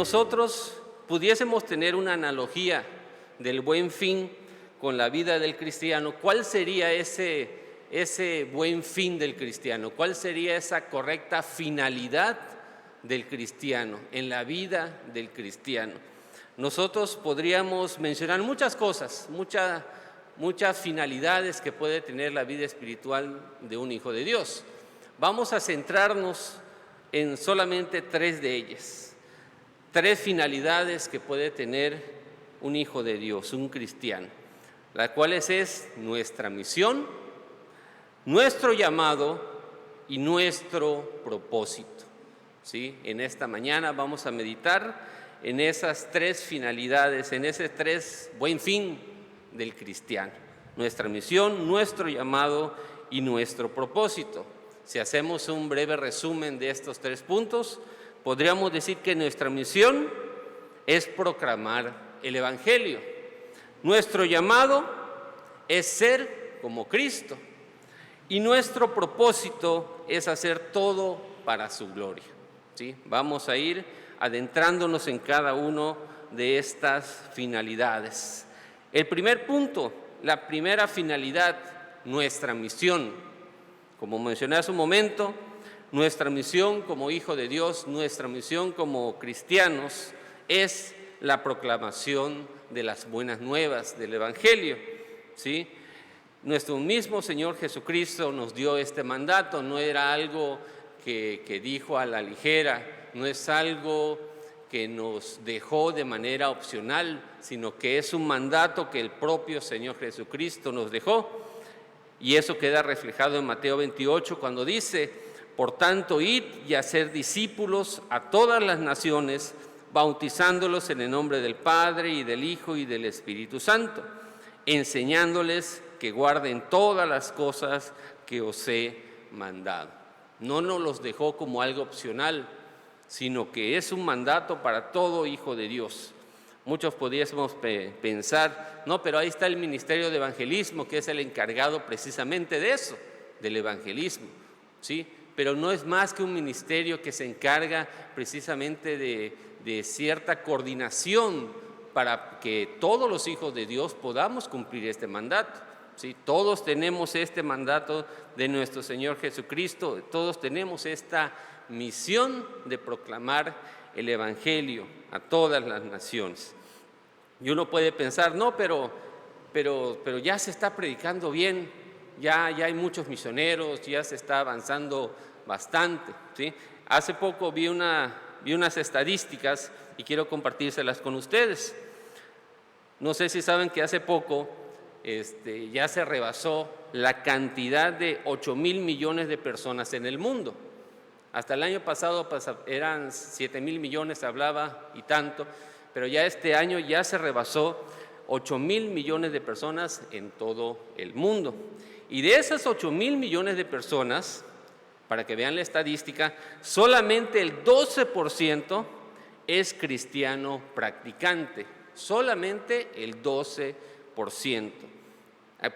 nosotros pudiésemos tener una analogía del buen fin con la vida del cristiano, ¿cuál sería ese buen fin del cristiano? ¿Cuál sería esa correcta finalidad del cristiano, en la vida del cristiano? Nosotros podríamos mencionar muchas cosas, muchas finalidades que puede tener la vida espiritual de un hijo de Dios. Vamos a centrarnos en solamente 3 de ellas. 3 finalidades que puede tener un hijo de Dios, un cristiano, las cuales es nuestra misión, nuestro llamado y nuestro propósito. ¿Sí? En esta mañana vamos a meditar en esas 3 finalidades, en ese buen fin del cristiano: nuestra misión, nuestro llamado y nuestro propósito. Si hacemos un breve resumen de estos 3 puntos, podríamos decir que nuestra misión es proclamar el Evangelio. Nuestro llamado es ser como Cristo. Y nuestro propósito es hacer todo para su gloria. ¿Sí? Vamos a ir adentrándonos en cada uno de estas finalidades. El primer punto, la primera finalidad, nuestra misión. Como mencioné hace un momento, nuestra misión como hijo de Dios, nuestra misión como cristianos es la proclamación de las buenas nuevas del Evangelio. ¿Sí? Nuestro mismo Señor Jesucristo nos dio este mandato, no era algo que dijo a la ligera, no es algo que nos dejó de manera opcional, sino que es un mandato que el propio Señor Jesucristo nos dejó. Y eso queda reflejado en Mateo 28 cuando dice: por tanto, id y haced discípulos a todas las naciones, bautizándolos en el nombre del Padre y del Hijo y del Espíritu Santo, enseñándoles que guarden todas las cosas que os he mandado. No nos los dejó como algo opcional, sino que es un mandato para todo hijo de Dios. Muchos pudiésemos pensar, no, pero ahí está el ministerio de evangelismo, que es el encargado precisamente de eso, del evangelismo, ¿sí? Pero no es más que un ministerio que se encarga precisamente de cierta coordinación para que todos los hijos de Dios podamos cumplir este mandato. ¿Sí? Todos tenemos este mandato de nuestro Señor Jesucristo, todos tenemos esta misión de proclamar el Evangelio a todas las naciones. Y uno puede pensar, no, pero ya se está predicando bien, ya hay muchos misioneros, ya se está avanzando bastante. ¿Sí? Hace poco vi unas estadísticas y quiero compartírselas con ustedes. No sé si saben que hace poco ya se rebasó la cantidad de 8,000 millones de personas en el mundo. Hasta el año pasado eran 7,000 millones, hablaba y tanto, pero ya este año ya se rebasó 8,000 millones de personas en todo el mundo. Y de esas 8,000 millones de personas, para que vean la estadística, solamente el 12% es cristiano practicante, solamente el 12%.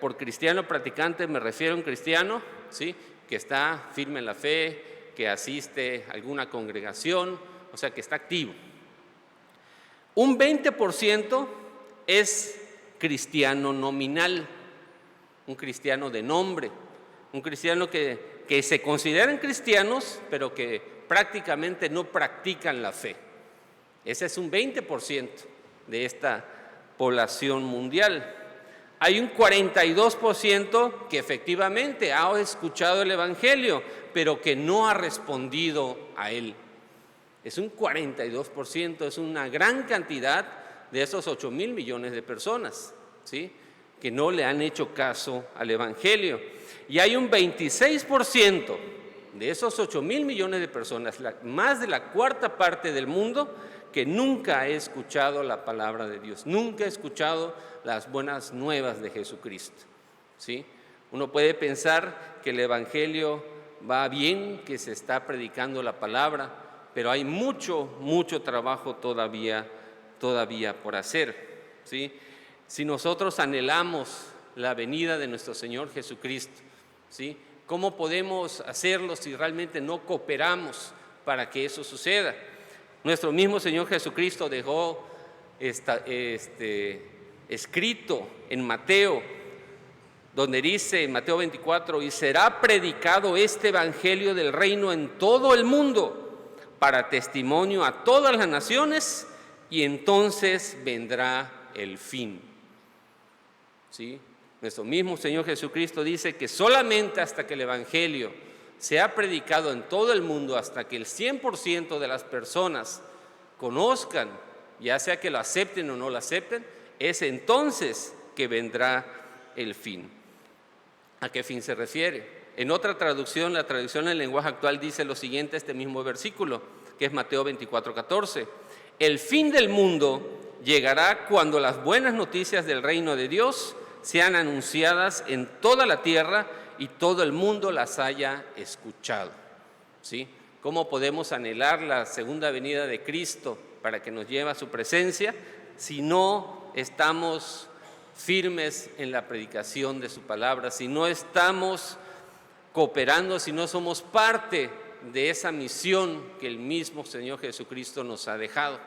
Por cristiano practicante me refiero a un cristiano, ¿sí?, que está firme en la fe, que asiste a alguna congregación, o sea, que está activo. Un 20% es cristiano nominal, un cristiano de nombre, un cristiano que se consideran cristianos, pero que prácticamente no practican la fe. Ese es un 20% de esta población mundial. Hay un 42% que efectivamente ha escuchado el Evangelio, pero que no ha respondido a él. Es un 42%, es una gran cantidad de esos 8,000 millones de personas, ¿sí?, que no le han hecho caso al Evangelio. Y hay un 26% de esos 8,000 millones de personas, más de la cuarta parte del mundo, que nunca ha escuchado la palabra de Dios, nunca ha escuchado las buenas nuevas de Jesucristo, ¿sí? Uno puede pensar que el Evangelio va bien, que se está predicando la palabra, pero hay mucho trabajo todavía por hacer, ¿sí? Si nosotros anhelamos la venida de nuestro Señor Jesucristo, ¿sí?, ¿cómo podemos hacerlo si realmente no cooperamos para que eso suceda? Nuestro mismo Señor Jesucristo dejó escrito en Mateo, donde dice en Mateo 24: y será predicado este evangelio del reino en todo el mundo para testimonio a todas las naciones, y entonces vendrá el fin. ¿Sí? Nuestro mismo Señor Jesucristo dice que solamente hasta que el evangelio sea predicado en todo el mundo, hasta que el 100% de las personas conozcan, ya sea que lo acepten o no lo acepten, es entonces que vendrá el fin. ¿A qué fin se refiere? En otra traducción, la traducción en lenguaje actual, dice lo siguiente, este mismo versículo, que es Mateo 24:14. El fin del mundo llegará cuando las buenas noticias del reino de Dios sean anunciadas en toda la tierra y todo el mundo las haya escuchado. ¿Sí? ¿Cómo podemos anhelar la segunda venida de Cristo para que nos lleve a su presencia si no estamos firmes en la predicación de su palabra, si no estamos cooperando, si no somos parte de esa misión que el mismo Señor Jesucristo nos ha dejado?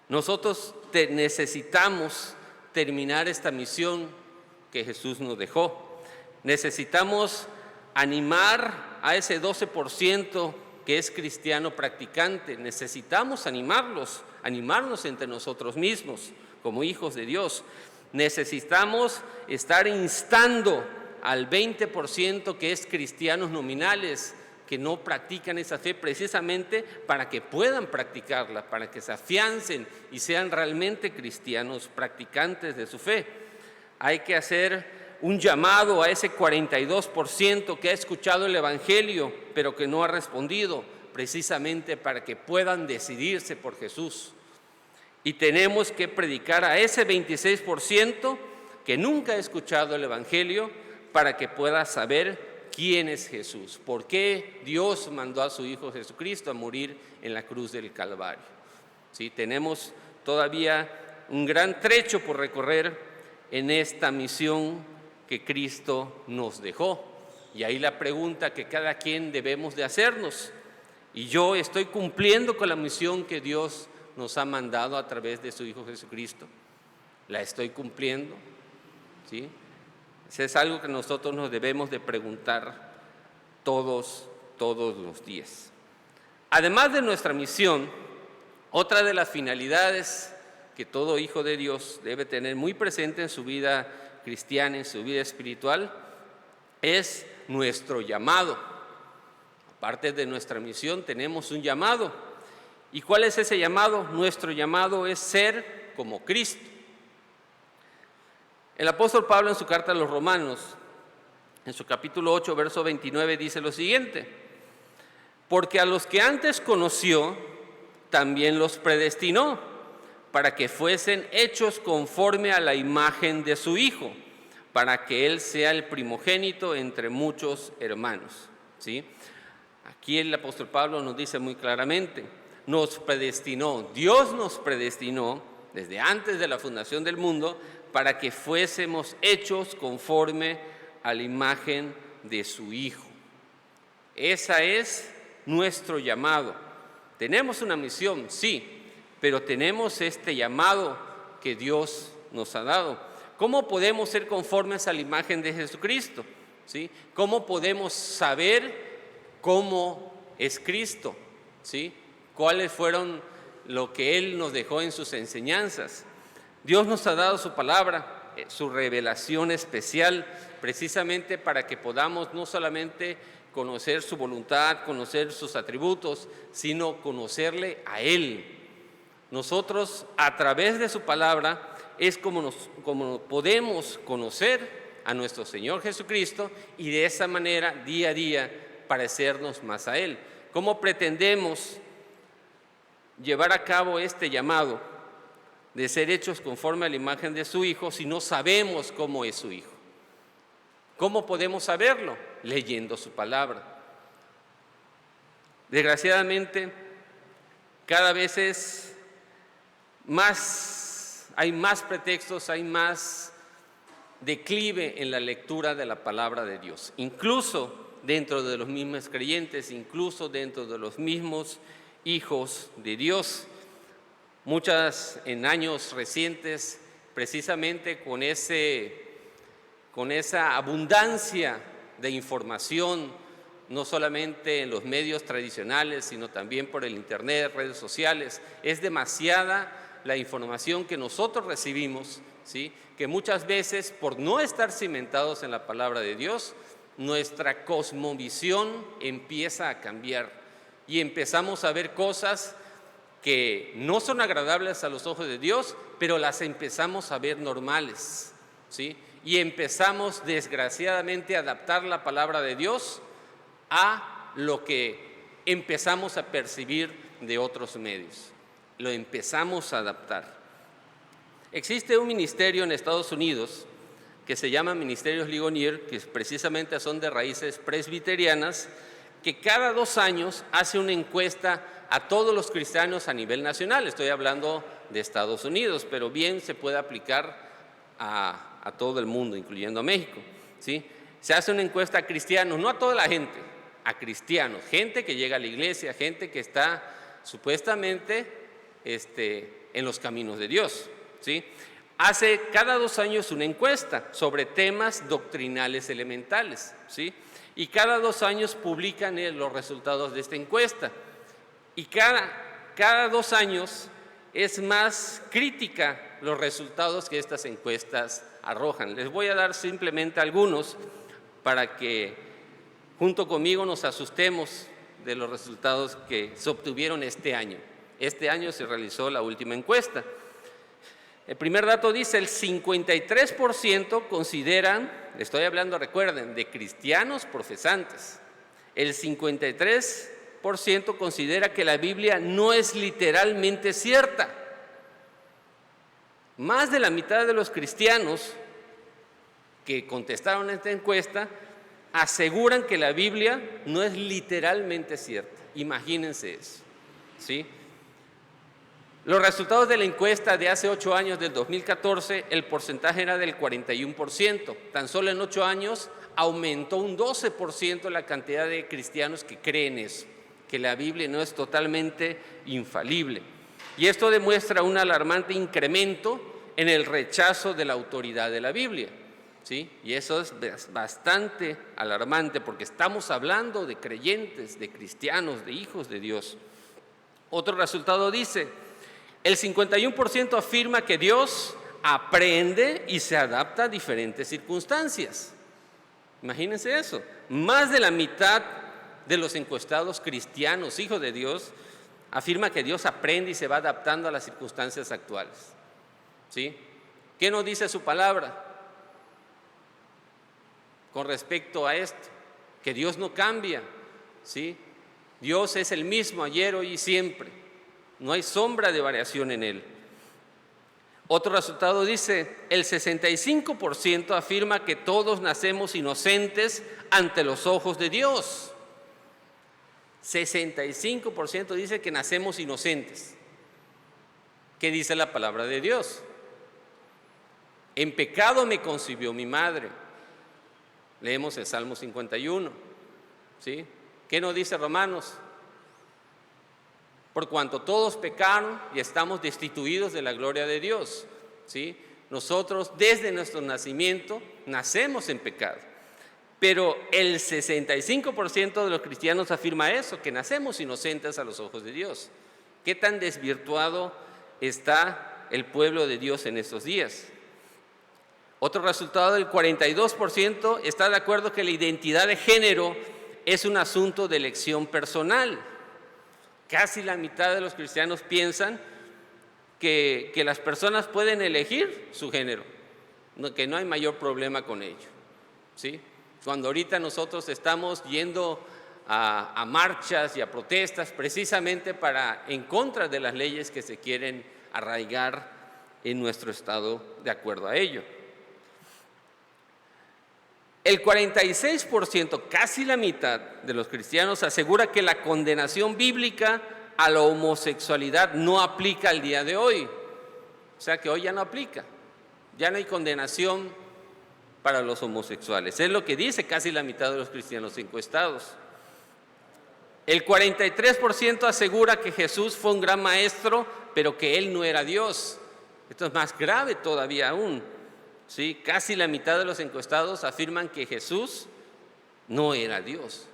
Nosotros necesitamos terminar esta misión que Jesús nos dejó. Necesitamos animar a ese 12% que es cristiano practicante. Necesitamos animarnos entre nosotros mismos como hijos de Dios. Necesitamos estar instando al 20% que es cristianos nominales, que no practican esa fe, precisamente para que puedan practicarla, para que se afiancen y sean realmente cristianos practicantes de su fe. Hay que hacer un llamado a ese 42% que ha escuchado el evangelio, pero que no ha respondido, precisamente para que puedan decidirse por Jesús. Y tenemos que predicar a ese 26% que nunca ha escuchado el evangelio, para que pueda saber quién es Jesús, por qué Dios mandó a su Hijo Jesucristo a morir en la cruz del Calvario. ¿Sí? Tenemos todavía un gran trecho por recorrer en esta misión que Cristo nos dejó. Y ahí la pregunta que cada quien debemos de hacernos: ¿y yo estoy cumpliendo con la misión que Dios nos ha mandado a través de su Hijo Jesucristo? ¿La estoy cumpliendo? ¿Sí? Eso es algo que nosotros nos debemos de preguntar todos los días. Además de nuestra misión, otra de las finalidades que todo hijo de Dios debe tener muy presente en su vida cristiana, en su vida espiritual, es nuestro llamado. Aparte de nuestra misión, tenemos un llamado. ¿Y cuál es ese llamado? Nuestro llamado es ser como Cristo. El apóstol Pablo, en su carta a los Romanos, en su capítulo 8, verso 29, dice lo siguiente: porque a los que antes conoció, también los predestinó, para que fuesen hechos conforme a la imagen de su Hijo, para que Él sea el primogénito entre muchos hermanos. ¿Sí? Aquí el apóstol Pablo nos dice muy claramente, nos predestinó, Dios nos predestinó desde antes de la fundación del mundo, para que fuésemos hechos conforme a la imagen de su Hijo. Esa es nuestro llamado. Tenemos una misión, sí, pero tenemos este llamado que Dios nos ha dado. ¿Cómo podemos ser conformes a la imagen de Jesucristo? ¿Sí? ¿Cómo podemos saber cómo es Cristo? ¿Sí? ¿Cuáles fueron lo que Él nos dejó en sus enseñanzas? Dios nos ha dado su palabra, su revelación especial, precisamente para que podamos no solamente conocer su voluntad, conocer sus atributos, sino conocerle a Él. Nosotros, a través de su palabra, es como podemos conocer a nuestro Señor Jesucristo y de esa manera, día a día, parecernos más a Él. ¿Cómo pretendemos llevar a cabo este llamado de ser hechos conforme a la imagen de su Hijo si no sabemos cómo es su Hijo? ¿Cómo podemos saberlo? Leyendo su palabra. Desgraciadamente, cada vez hay más pretextos, hay más declive en la lectura de la palabra de Dios, incluso dentro de los mismos creyentes, incluso dentro de los mismos hijos de Dios. Muchas en años recientes, precisamente con esa abundancia de información, no solamente en los medios tradicionales, sino también por el internet, redes sociales, es demasiada la información que nosotros recibimos, ¿sí? Que muchas veces, por no estar cimentados en la palabra de Dios, nuestra cosmovisión empieza a cambiar y empezamos a ver cosas que no son agradables a los ojos de Dios, pero las empezamos a ver normales, ¿sí? Y empezamos desgraciadamente a adaptar la palabra de Dios a lo que empezamos a percibir de otros medios. Lo empezamos a adaptar. Existe un ministerio en Estados Unidos que se llama Ministerios Ligonier, que precisamente son de raíces presbiterianas, que cada 2 años hace una encuesta a todos los cristianos a nivel nacional. Estoy hablando de Estados Unidos, pero bien se puede aplicar a todo el mundo, incluyendo a México, ¿sí? Se hace una encuesta a cristianos, no a toda la gente, a cristianos, gente que llega a la iglesia, gente que está supuestamente en los caminos de Dios, ¿sí? Hace cada 2 años una encuesta sobre temas doctrinales elementales, ¿sí? Y cada 2 años publican los resultados de esta encuesta. Y cada 2 años es más crítica los resultados que estas encuestas arrojan. Les voy a dar simplemente algunos para que junto conmigo nos asustemos de los resultados que se obtuvieron este año. Este año se realizó la última encuesta. El primer dato dice, el 53% consideran, estoy hablando, recuerden, de cristianos profesantes, el 53% considera que la Biblia no es literalmente cierta. Más de la mitad de los cristianos que contestaron esta encuesta aseguran que la Biblia no es literalmente cierta. Imagínense eso, ¿sí? Los resultados de la encuesta de hace 8 años, del 2014, el porcentaje era del 41%. Tan solo en 8 años aumentó un 12% la cantidad de cristianos que creen eso, que la Biblia no es totalmente infalible. Y esto demuestra un alarmante incremento en el rechazo de la autoridad de la Biblia, ¿sí? Y eso es bastante alarmante porque estamos hablando de creyentes, de cristianos, de hijos de Dios. Otro resultado dice, el 51% afirma que Dios aprende y se adapta a diferentes circunstancias. Imagínense eso. Más de la mitad de los encuestados cristianos, hijos de Dios, afirma que Dios aprende y se va adaptando a las circunstancias actuales, ¿sí? ¿Qué nos dice su palabra con respecto a esto? Que Dios no cambia, ¿sí? Dios es el mismo ayer, hoy y siempre. No hay sombra de variación en él. Otro resultado dice, el 65% afirma que todos nacemos inocentes ante los ojos de Dios. 65% dice que nacemos inocentes. ¿Qué dice la palabra de Dios? En pecado me concibió mi madre. Leemos el Salmo 51, ¿sí? ¿Qué nos dice Romanos? Por cuanto todos pecaron y estamos destituidos de la gloria de Dios, ¿sí? Nosotros desde nuestro nacimiento nacemos en pecado, pero el 65% de los cristianos afirma eso, que nacemos inocentes a los ojos de Dios. ¿Qué tan desvirtuado está el pueblo de Dios en estos días? Otro resultado, el 42% está de acuerdo que la identidad de género es un asunto de elección personal. Casi la mitad de los cristianos piensan que las personas pueden elegir su género, que no hay mayor problema con ello, ¿sí? Cuando ahorita nosotros estamos yendo a marchas y a protestas precisamente en contra de las leyes que se quieren arraigar en nuestro estado de acuerdo a ello. El 46%, casi la mitad de los cristianos, asegura que la condenación bíblica a la homosexualidad no aplica al día de hoy. O sea que hoy ya no aplica, ya no hay condenación para los homosexuales. Es lo que dice casi la mitad de los cristianos encuestados. El 43% asegura que Jesús fue un gran maestro, pero que Él no era Dios. Esto es más grave todavía aún. ¿Sí? Casi la mitad de los encuestados afirman que Jesús no era Dios.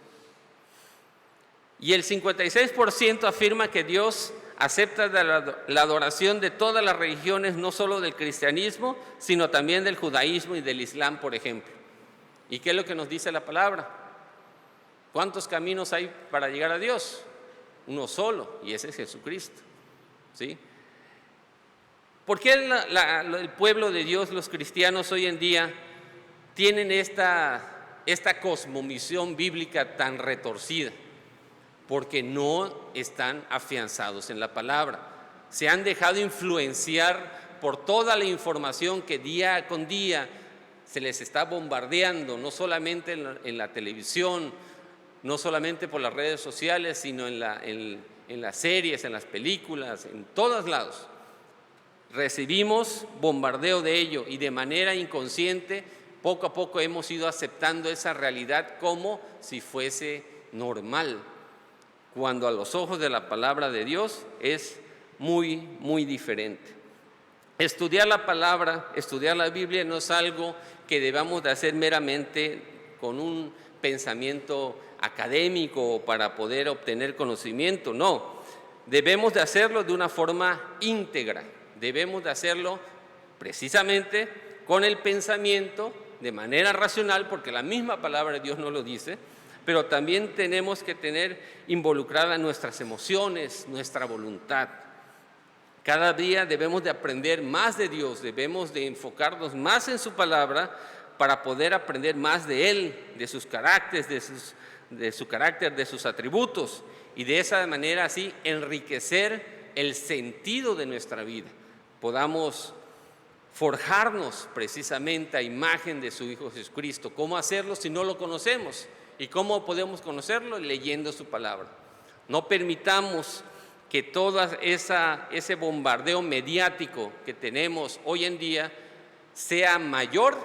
Y el 56% afirma que Dios acepta la adoración de todas las religiones, no solo del cristianismo, sino también del judaísmo y del islam, por ejemplo. ¿Y qué es lo que nos dice la palabra? ¿Cuántos caminos hay para llegar a Dios? Uno solo, y ese es Jesucristo. ¿Sí? ¿Por qué el pueblo de Dios, los cristianos hoy en día, tienen esta cosmovisión bíblica tan retorcida? Porque no están afianzados en la palabra. Se han dejado influenciar por toda la información que día con día se les está bombardeando, no solamente en la televisión, no solamente por las redes sociales, sino en las series, en las películas, en todos lados. Recibimos bombardeo de ello y de manera inconsciente, poco a poco hemos ido aceptando esa realidad como si fuese normal, cuando a los ojos de la palabra de Dios es muy, muy diferente. Estudiar la palabra, estudiar la Biblia no es algo que debamos de hacer meramente con un pensamiento académico para poder obtener conocimiento, no. Debemos de hacerlo de una forma íntegra, debemos de hacerlo precisamente con el pensamiento, de manera racional, porque la misma palabra de Dios nos lo dice, pero también tenemos que tener involucradas nuestras emociones, nuestra voluntad. Cada día debemos de aprender más de Dios, debemos de enfocarnos más en su palabra para poder aprender más de Él, de sus caracteres, de su carácter, de sus atributos, y de esa manera así enriquecer el sentido de nuestra vida. Podamos forjarnos precisamente a imagen de su Hijo Jesucristo. ¿Cómo hacerlo si no lo conocemos? ¿Y cómo podemos conocerlo? Leyendo su palabra. No permitamos que todo ese bombardeo mediático que tenemos hoy en día sea mayor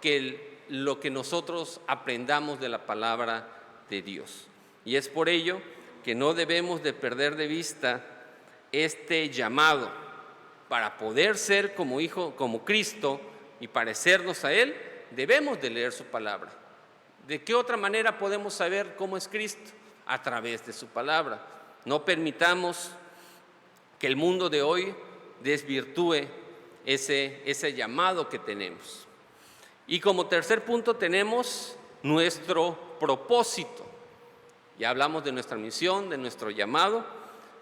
que lo que nosotros aprendamos de la palabra de Dios. Y es por ello que no debemos de perder de vista este llamado para poder ser como Cristo y parecernos a Él. Debemos de leer su palabra. ¿De qué otra manera podemos saber cómo es Cristo? A través de su palabra. No permitamos que el mundo de hoy desvirtúe ese llamado que tenemos. Y como tercer punto tenemos nuestro propósito. Ya hablamos de nuestra misión, de nuestro llamado,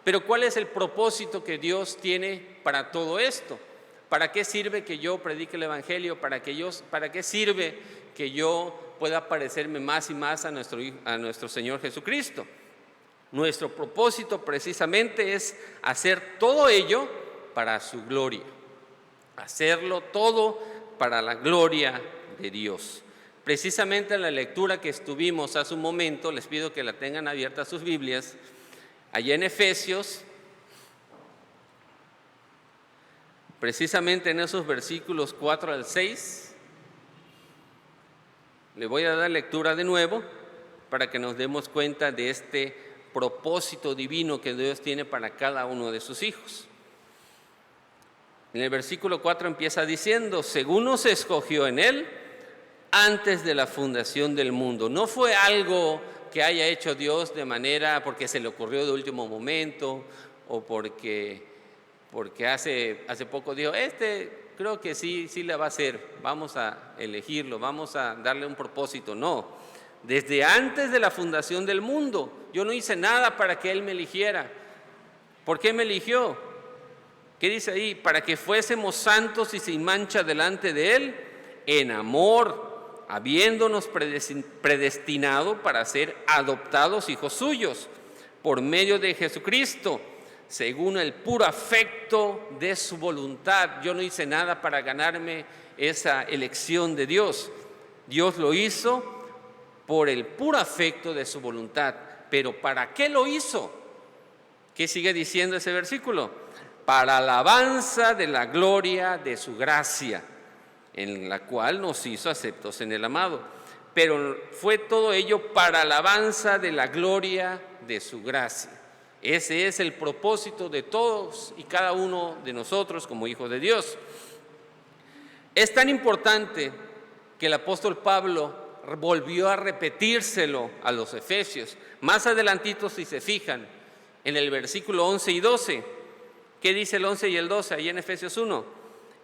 pero ¿cuál es el propósito que Dios tiene para todo esto? ¿Para qué sirve que yo predique el Evangelio? ¿Para qué sirve que yo pueda parecerme más y más a nuestro Señor Jesucristo? Nuestro propósito precisamente es hacer todo ello para su gloria, hacerlo todo para la gloria de Dios. Precisamente en la lectura que estuvimos hace un momento, les pido que la tengan abierta sus Biblias, allá en Efesios, precisamente en esos versículos 4 al 6, le voy a dar lectura de nuevo para que nos demos cuenta de este propósito divino que Dios tiene para cada uno de sus hijos. En el versículo 4 empieza diciendo: según nos escogió en Él antes de la fundación del mundo. No fue algo que haya hecho Dios de manera porque se le ocurrió de último momento o porque hace poco dijo, creo que sí la va a hacer, vamos a elegirlo, vamos a darle un propósito. No, desde antes de la fundación del mundo, yo no hice nada para que Él me eligiera. ¿Por qué me eligió? ¿Qué dice ahí? Para que fuésemos santos y sin mancha delante de Él, en amor, habiéndonos predestinado para ser adoptados hijos suyos, por medio de Jesucristo, según el puro afecto de su voluntad. Yo no hice nada para ganarme esa elección de Dios. Dios lo hizo por el puro afecto de su voluntad. ¿Pero para qué lo hizo? ¿Qué sigue diciendo ese versículo? Para alabanza de la gloria de su gracia, en la cual nos hizo aceptos en el amado. Pero fue todo ello para alabanza de la gloria de su gracia. Ese es el propósito de todos y cada uno de nosotros como hijos de Dios. Es tan importante que el apóstol Pablo volvió a repetírselo a los efesios. Más adelantito, si se fijan, en el versículo 11 y 12, ¿qué dice el 11 y el 12 ahí en Efesios 1?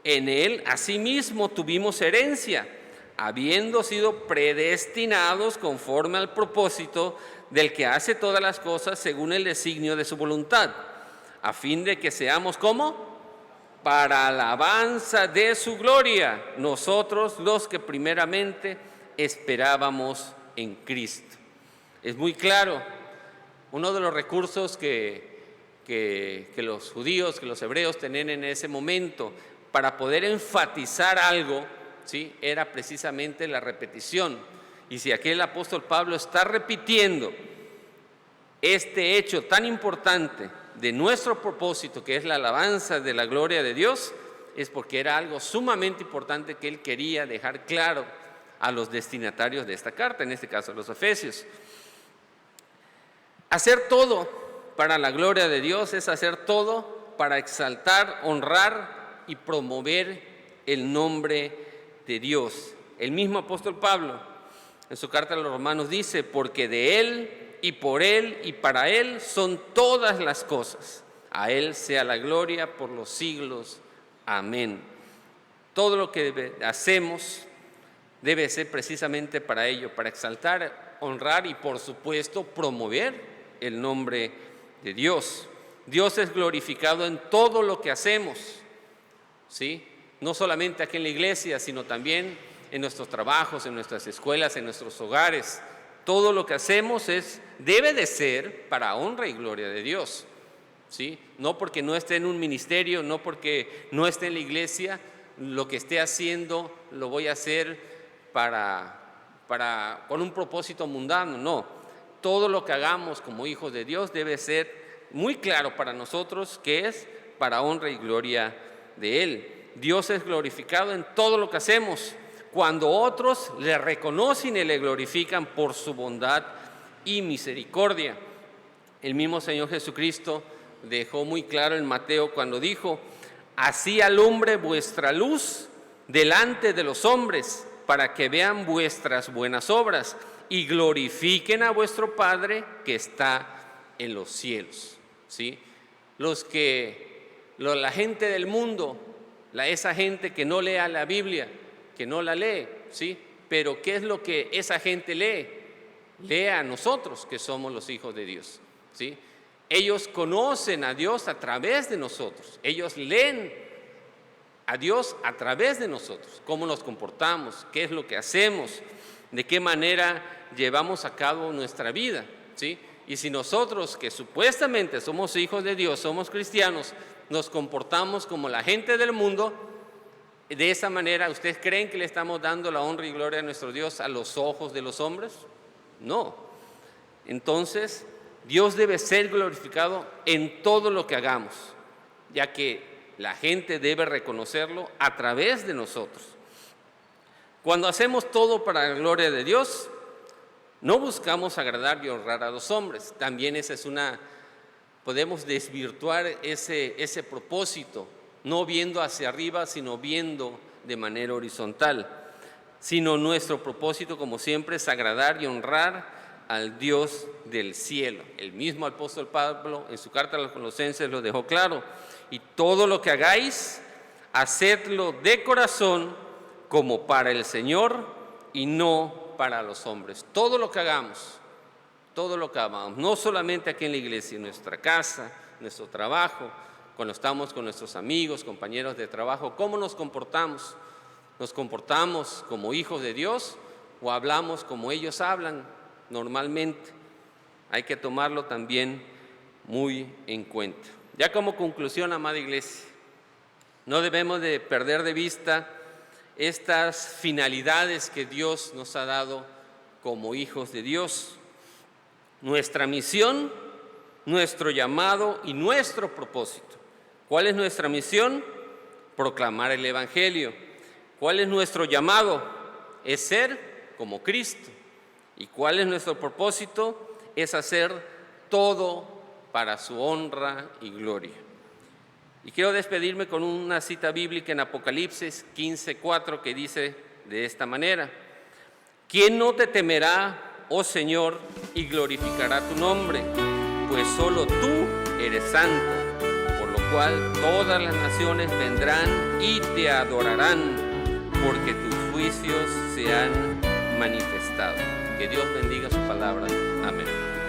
En él asimismo tuvimos herencia, habiendo sido predestinados conforme al propósito del que hace todas las cosas según el designio de su voluntad, a fin de que seamos ¿cómo? Para alabanza de su gloria, nosotros los que primeramente esperábamos en Cristo. Es muy claro, uno de los recursos que los judíos, que los hebreos tenían en ese momento para poder enfatizar algo, ¿sí?, era precisamente la repetición. Y si aquí el apóstol Pablo está repitiendo este hecho tan importante de nuestro propósito, que es la alabanza de la gloria de Dios, es porque era algo sumamente importante que él quería dejar claro a los destinatarios de esta carta, en este caso a los efesios. Hacer todo para la gloria de Dios es hacer todo para exaltar, honrar y promover el nombre de Dios. El mismo apóstol Pablo en su carta a los Romanos dice: porque de Él y por Él y para Él son todas las cosas. A Él sea la gloria por los siglos. Amén. Todo lo que hacemos debe ser precisamente para ello, para exaltar, honrar y por supuesto promover el nombre de Dios. Dios es glorificado en todo lo que hacemos, ¿sí? No solamente aquí en la iglesia, sino también en nuestros trabajos, en nuestras escuelas, en nuestros hogares. Todo lo que hacemos debe de ser para honra y gloria de Dios, ¿sí? No porque no esté en un ministerio, no porque no esté en la iglesia, lo que esté haciendo lo voy a hacer con un propósito mundano, no. Todo lo que hagamos como hijos de Dios debe ser muy claro para nosotros que es para honra y gloria de Él. Dios es glorificado en todo lo que hacemos, cuando otros le reconocen y le glorifican por su bondad y misericordia. El mismo Señor Jesucristo dejó muy claro en Mateo cuando dijo: así alumbre vuestra luz delante de los hombres, para que vean vuestras buenas obras y glorifiquen a vuestro Padre que está en los cielos, ¿sí? La gente del mundo, esa gente que no lea la Biblia, que no la lee, ¿sí? Pero ¿qué es lo que esa gente lee? Lee a nosotros, que somos los hijos de Dios, ¿sí? Ellos conocen a Dios a través de nosotros, ellos leen a Dios a través de nosotros, cómo nos comportamos, qué es lo que hacemos, de qué manera llevamos a cabo nuestra vida, ¿sí? Y si nosotros, que supuestamente somos hijos de Dios, somos cristianos, nos comportamos como la gente del mundo, de esa manera, ¿ustedes creen que le estamos dando la honra y gloria a nuestro Dios a los ojos de los hombres? No. Entonces, Dios debe ser glorificado en todo lo que hagamos, ya que la gente debe reconocerlo a través de nosotros. Cuando hacemos todo para la gloria de Dios, no buscamos agradar y honrar a los hombres. También podemos desvirtuar ese propósito, no viendo hacia arriba, sino viendo de manera horizontal. Sino nuestro propósito, como siempre, es agradar y honrar al Dios del cielo. El mismo apóstol Pablo en su carta a los Colosenses lo dejó claro: y todo lo que hagáis, hacedlo de corazón como para el Señor y no para los hombres. Todo lo que hagamos, no solamente aquí en la iglesia, en nuestra casa, en nuestro trabajo, cuando estamos con nuestros amigos, compañeros de trabajo, ¿cómo nos comportamos? ¿Nos comportamos como hijos de Dios o hablamos como ellos hablan normalmente? Hay que tomarlo también muy en cuenta. Ya como conclusión, amada iglesia, no debemos de perder de vista estas finalidades que Dios nos ha dado como hijos de Dios. Nuestra misión, nuestro llamado y nuestro propósito. ¿Cuál es nuestra misión? Proclamar el Evangelio. ¿Cuál es nuestro llamado? Es ser como Cristo. ¿Y cuál es nuestro propósito? Es hacer todo para su honra y gloria. Y quiero despedirme con una cita bíblica en Apocalipsis 15:4 que dice de esta manera: ¿Quién no te temerá, oh Señor, y glorificará tu nombre? Pues solo tú eres santo, por lo cual todas las naciones vendrán y te adorarán, porque tus juicios se han manifestado. Que Dios bendiga su palabra. Amén.